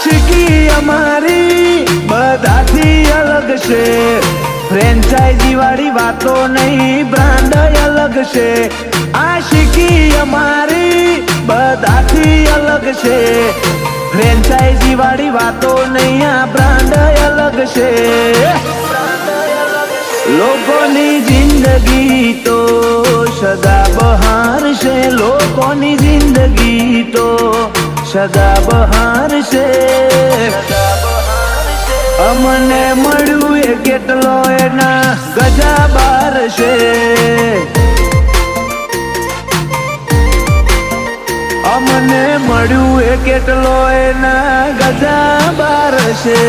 આશિકી અમારી બધાથી અલગ છે, ફ્રેન્ચાઇઝી વાળી વાતો નહીં, બ્રાન્ડ અલગ છે. આશિકી અમારી બધાથી અલગ છે, ફ્રેન્ચાઇઝી વાળી વાતો નહીં, આ બ્રાન્ડ અલગ છે. લોકોની જિંદગી તો સદાબહાર છે, લોકોની જિંદગી તો સદાબહાર છે. અમને મળ્યું એ કેટલો એના ગજા બાર છે, અમને મળ્યું એ કેટલો એના ગજા બાર છે.